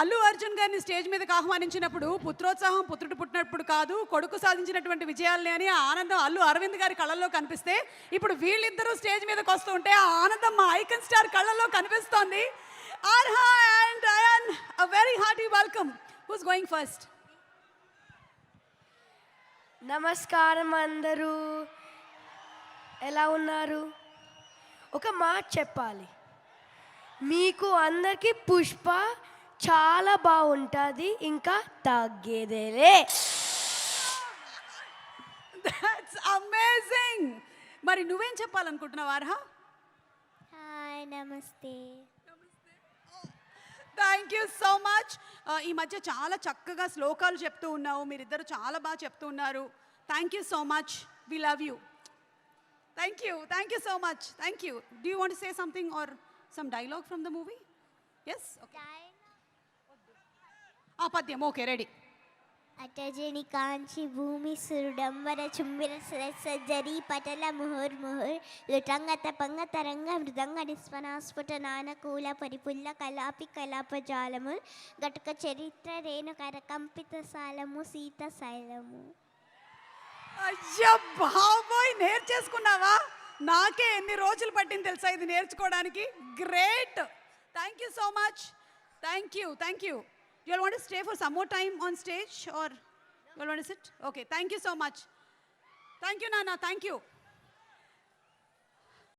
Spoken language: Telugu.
అల్లు అర్జున్ గారిని స్టేజ్ మీదకి ఆహ్వానించినప్పుడు పుత్రోత్సాహం పుత్రుడు పుట్టినప్పుడు కాదు, కొడుకు సాధించినటువంటి విజయాలని అని ఆ ఆనందం అల్లు అరవింద్ గారి కళ్ళల్లో కనిపిస్తే, ఇప్పుడు వీళ్ళిద్దరూ స్టేజ్ మీదకి వస్తూ ఉంటే ఆ ఆనందం మా ఐకన్ స్టార్ కళ్ళల్లో కనిపిస్తోంది. Arha and Ayaan, a very hearty welcome. Who's going first? నమస్కారం అందరూ, ఎలా ఉన్నారు? ఒక మాట చెప్పాలి, మీకు అందరికీ పుష్ప చాలా బాగుంటుంది, ఇంకా తగ్గేదేలే. That's amazing. మరి నువ్వేం చెప్పాలనుకుంటున్నావు ఆర్హా? హాయ్, నమస్తే. Thank you so much. ఈ మధ్య చాలా చక్కగా శ్లోకాలు చెప్తూ ఉన్నావు, మీరిద్దరు చాలా బాగా చెప్తూ ఉన్నారు. Thank you so much, we love you. Thank you so much. Thank you. Do you want say something or some dialogue from the movie? Yes, ఆ పద్యం ఓకే, రెడీ. అటజని కాంచి భూమి సురుడంబర చుంబిర సజ్జరి పటల ముహుర్ ముహుర్ లుటంగత పంగ తరంగ మృదంగ నిస్వనాస్ఫుట నానకూల పరిపుల్ల కలాపి కలాపజాలము గటుక చరిత్ర రేణు కరకంపిత సాలము సీత శైలము. అయ్యా బాబోయ్, నేర్చేసుకున్నావా? నాకే ఎన్ని రోజులు పట్టింది తెలుసా ఇది నేర్చుకోవడానికి. Great, thank you so much. Thank you. You all want to stay for some more time on stage or you all want to sit? Okay, thank you so much. Thank you, Nana. Thank you.